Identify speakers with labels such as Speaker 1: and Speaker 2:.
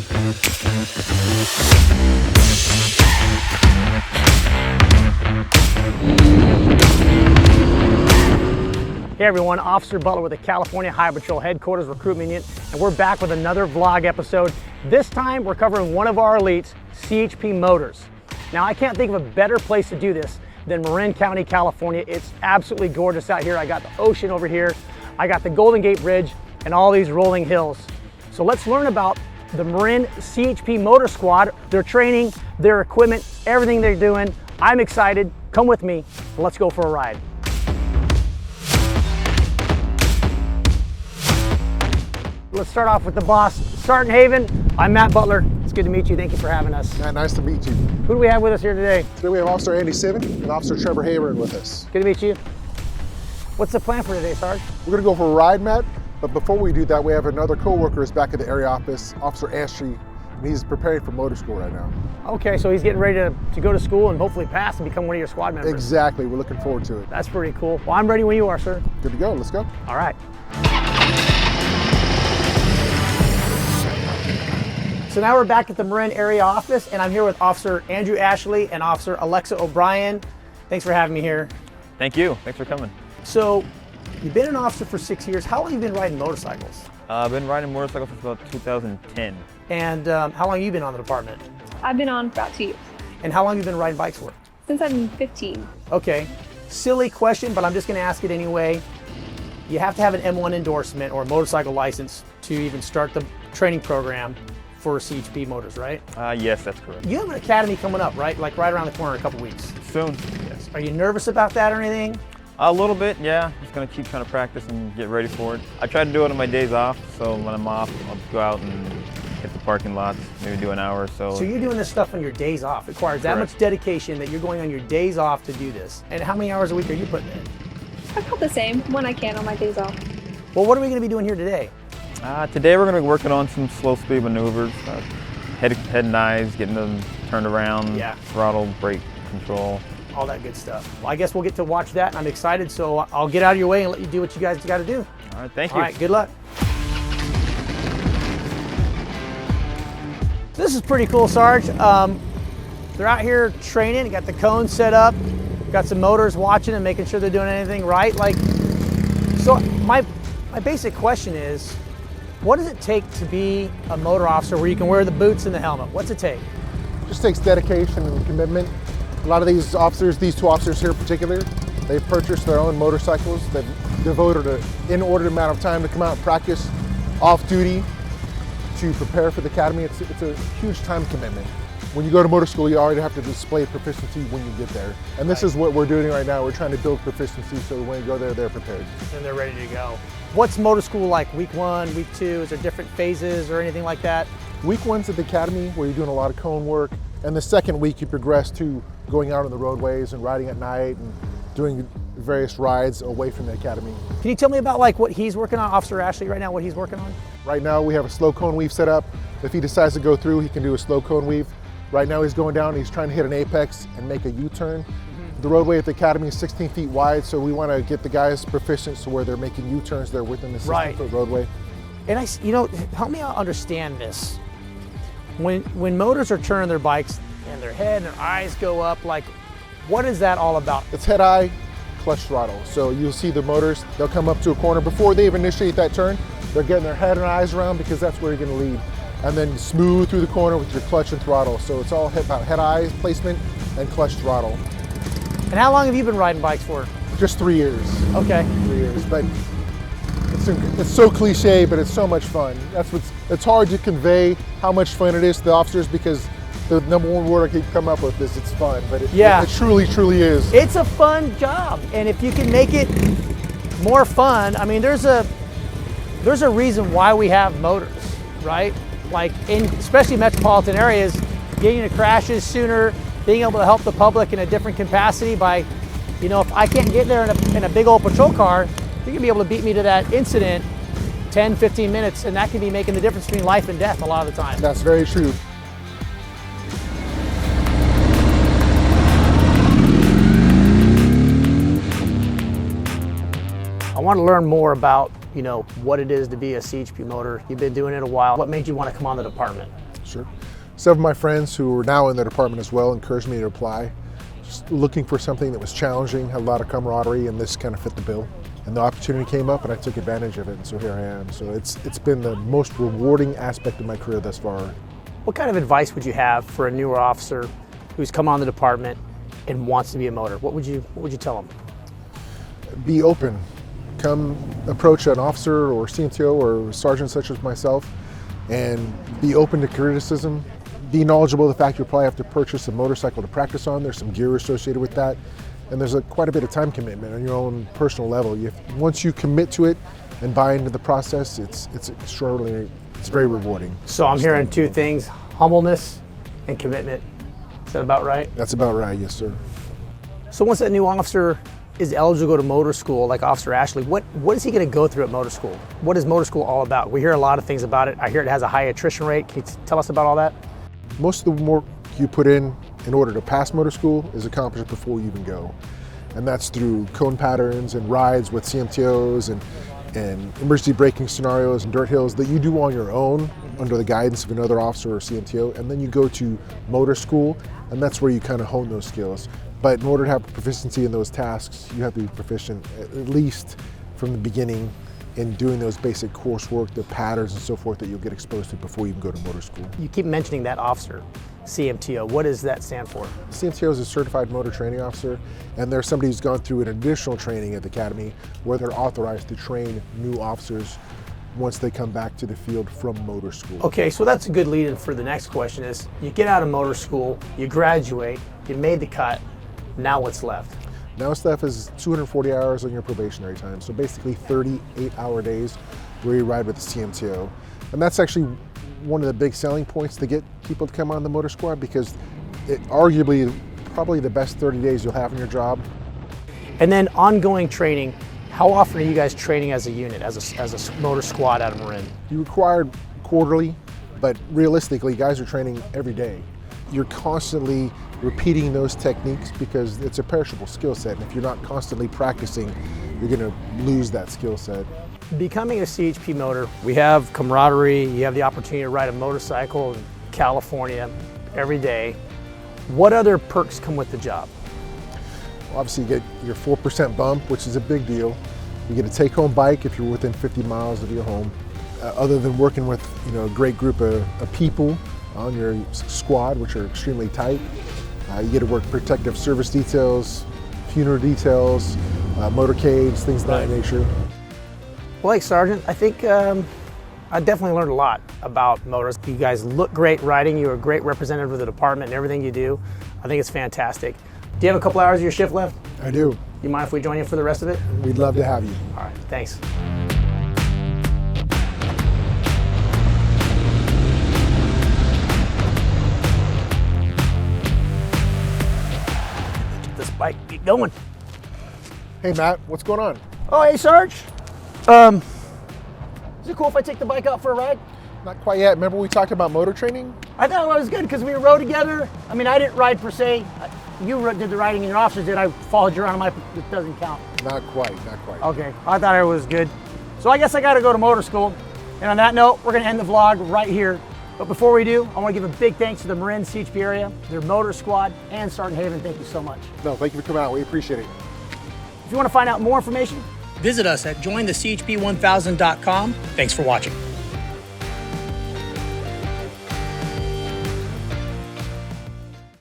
Speaker 1: Hey everyone, Officer Butler with the California Highway Patrol Headquarters Recruitment Unit, and we're back with another vlog episode. This time we're covering one of our elites, CHP Motors. Now I can't think of a better place to do this than Marin County, California. It's absolutely gorgeous out here. I got the ocean over here, I got the Golden Gate Bridge, and all these rolling hills. So let's learn about the Marin CHP Motor Squad, their training, their equipment, everything they're doing. I'm excited. Come with me. Let's go for a ride. Let's start off with the boss, Sergeant Haven. I'm Matt Butler. It's good to meet you. Thank you for having us.
Speaker 2: Matt, nice to meet you.
Speaker 1: Who do we have with us here today?
Speaker 2: Today we have Officer Andy Sivan and Officer Trevor Hayburn with us.
Speaker 1: Good to meet you. What's the plan for today, Sarge?
Speaker 2: We're going to go for a ride, Matt, but before we do that, we have another co-worker who's back at the area office, Officer Astry, and he's preparing for motor school right now.
Speaker 1: Okay, so he's getting ready to go to school and hopefully pass and become one of your squad members.
Speaker 2: Exactly, we're looking forward to it.
Speaker 1: That's pretty cool. Well, I'm ready when you are, sir.
Speaker 2: Good to go, let's go.
Speaker 1: All right. So now we're back at the Marin Area Office, and I'm here with Officer Andrew Ashley and Officer Alexa O'Brien. Thanks for having me here.
Speaker 3: Thank you. Thanks for coming.
Speaker 1: So you've been an officer for 6 years. How long have you been riding motorcycles?
Speaker 3: I've been riding motorcycles since about 2010.
Speaker 1: And how long have you been on the department?
Speaker 4: I've been on for about 2 years.
Speaker 1: And how long have you been riding bikes for?
Speaker 4: Since I'm 15.
Speaker 1: Okay, silly question, but I'm just gonna ask it anyway. You have to have an M1 endorsement or a motorcycle license to even start the training program for CHP Motors, right?
Speaker 3: Yes, that's correct.
Speaker 1: You have an academy coming up, right? Like right around the corner in a couple weeks.
Speaker 3: Soon, yes.
Speaker 1: Are you nervous about that or anything?
Speaker 3: A little bit, yeah. Just gonna keep trying to practice and get ready for it. I try to do it on my days off, so when I'm off, I'll go out and hit the parking lots, maybe do an hour or so.
Speaker 1: So you're doing this stuff on your days off. It requires that much dedication that you're going on your days off to do this. And how many hours a week are you putting in?
Speaker 4: About the same when I can on my days off.
Speaker 1: Well, what are we gonna be doing here today?
Speaker 3: Today we're gonna be working on some slow speed maneuvers, head knives, getting them turned around, throttle, brake control.
Speaker 1: All that good stuff. Well, I guess we'll get to watch that, and I'm excited, so I'll get out of your way and let you do what you guys got to do.
Speaker 3: All right, thank you.
Speaker 1: All right, good luck. This is pretty cool, Sarge. They're out here training, got the cones set up, got some motors watching and making sure they're doing anything right. Like, so my basic question is, what does it take to be a motor officer where you can wear the boots and the helmet? What's it take?
Speaker 2: Just takes dedication and commitment. A lot of these officers, these two officers here in particular, they've purchased their own motorcycles. They've devoted an inordinate amount of time to come out and practice off duty to prepare for the academy. It's a huge time commitment. When you go to motor school, you already have to display proficiency when you get there. And this is what we're doing right now. We're trying to build proficiency so when you go there, they're prepared.
Speaker 1: And they're ready to go. What's motor school like? Week 1, week 2? Is there different phases or anything like that?
Speaker 2: Week 1's at the academy where you're doing a lot of cone work. And the second week you progress to going out on the roadways and riding at night and doing various rides away from the academy.
Speaker 1: Can you tell me about like what he's working on, Officer Ashley, right now, what he's working on?
Speaker 2: Right now we have a slow cone weave set up. If he decides to go through, he can do a slow cone weave. Right now he's going down, he's trying to hit an apex and make a U-turn. The roadway at the academy is 16 feet wide, so we want to get the guys proficient to where they're making U-turns there within the 16-foot roadway.
Speaker 1: And help me understand this. When motors are turning their bikes and their head and their eyes go up, like, what is that all about?
Speaker 2: It's head-eye, clutch throttle. So you'll see the motors, they'll come up to a corner. Before they even initiate that turn, they're getting their head and eyes around because that's where you're going to lead. And then smooth through the corner with your clutch and throttle. So it's all about head-eye placement and clutch throttle.
Speaker 1: And how long have you been riding bikes for?
Speaker 2: Just 3 years.
Speaker 1: Okay.
Speaker 2: 3 years, but it's so cliche, but it's so much fun. It's hard to convey how much fun it is to the officers because the number one word I keep coming up with is it's fun, but it truly, truly is. It's
Speaker 1: a fun job, and if you can make it more fun, I mean, there's a reason why we have motors, right? Like especially metropolitan areas, getting into crashes sooner, being able to help the public in a different capacity by, if I can't get there in a big old patrol car, you're gonna be able to beat me to that incident 10, 15 minutes, and that can be making the difference between life and death a lot of the time.
Speaker 2: That's very true.
Speaker 1: I want to learn more about, what it is to be a CHP motor. You've been doing it a while. What made you want to come on the department?
Speaker 2: Sure. Some of my friends who are now in the department as well encouraged me to apply. Just looking for something that was challenging, had a lot of camaraderie, and this kind of fit the bill. And the opportunity came up and I took advantage of it, and so here I am. So it's been the most rewarding aspect of my career thus far.
Speaker 1: What kind of advice would you have for a newer officer who's come on the department and wants to be a motor? What would you tell them?
Speaker 2: Be open. Come approach an officer or CMTO or sergeant such as myself and be open to criticism. Be knowledgeable of the fact you'll probably have to purchase a motorcycle to practice on. There's some gear associated with that. And there's quite a bit of time commitment on your own personal level. Once you commit to it and buy into the process, it's extraordinary. It's very rewarding.
Speaker 1: So I'm hearing two things, humbleness and commitment. Is that about right?
Speaker 2: That's about right, yes, sir.
Speaker 1: So once that new officer is eligible to go to motor school, like Officer Ashley, what is he going to go through at motor school? What is motor school all about? We hear a lot of things about it. I hear it has a high attrition rate. Can you tell us about all that?
Speaker 2: Most of the work you put in order to pass motor school is accomplished before you even go. And that's through cone patterns and rides with CMTOs and emergency braking scenarios and dirt hills that you do on your own under the guidance of another officer or CMTO. And then you go to motor school, and that's where you kind of hone those skills. But in order to have proficiency in those tasks, you have to be proficient at least from the beginning in doing those basic coursework, the patterns and so forth that you'll get exposed to before you even go to motor school.
Speaker 1: You keep mentioning that officer, CMTO. What does that stand for?
Speaker 2: CMTO is a certified motor training officer, and they're somebody who's gone through an additional training at the academy where they're authorized to train new officers once they come back to the field from motor school.
Speaker 1: Okay, so that's a good lead-in for the next question is, you get out of motor school, you graduate, you made the cut, now what's left?
Speaker 2: Now what's left is 240 hours on your probationary time, so basically 38-hour days where you ride with the CMTO. And that's actually one of the big selling points to get people to come on the motor squad, because it arguably probably the best 30 days you'll have in your job.
Speaker 1: And then ongoing training, how often are you guys training as a unit, as a motor squad out of Marin?
Speaker 2: You required quarterly, but realistically guys are training every day. You're constantly repeating those techniques because it's a perishable skill set, and if you're not constantly practicing, you're going to lose that skill set.
Speaker 1: Becoming a CHP motor, we have camaraderie, you have the opportunity to ride a motorcycle in California every day. What other perks come with the job?
Speaker 2: Well, obviously you get your 4% bump, which is a big deal. You get a take-home bike if you're within 50 miles of your home. Other than working with a great group of people on your squad, which are extremely tight, you get to work protective service details, funeral details, motorcades, things of that nature.
Speaker 1: Well, like Sergeant, I think I definitely learned a lot about motors. You guys look great riding. You're a great representative of the department and everything you do. I think it's fantastic. Do you have a couple hours of your shift left?
Speaker 2: I do.
Speaker 1: You mind if we join you for the rest of it?
Speaker 2: We'd love to have you.
Speaker 1: All right, thanks. Get this bike, keep going.
Speaker 2: Hey Matt, what's going on?
Speaker 1: Oh, hey Sarge. Is it cool if I take the bike out for a ride?
Speaker 2: Not quite yet. Remember we talked about motor training?
Speaker 1: I thought it was good because we rode together. I mean, I didn't ride per se. You did the riding and your officers did. I followed you around on my, it doesn't count.
Speaker 2: Not quite, not quite.
Speaker 1: Okay, I thought it was good. So I guess I gotta go to motor school. And on that note, we're gonna end the vlog right here. But before we do, I wanna give a big thanks to the Marin CHP area, their motor squad, and Sergeant Haven. Thank you so much.
Speaker 2: No, thank you for coming out. We appreciate it.
Speaker 1: If you wanna find out more information, visit us at jointhechp1000.com. Thanks for watching.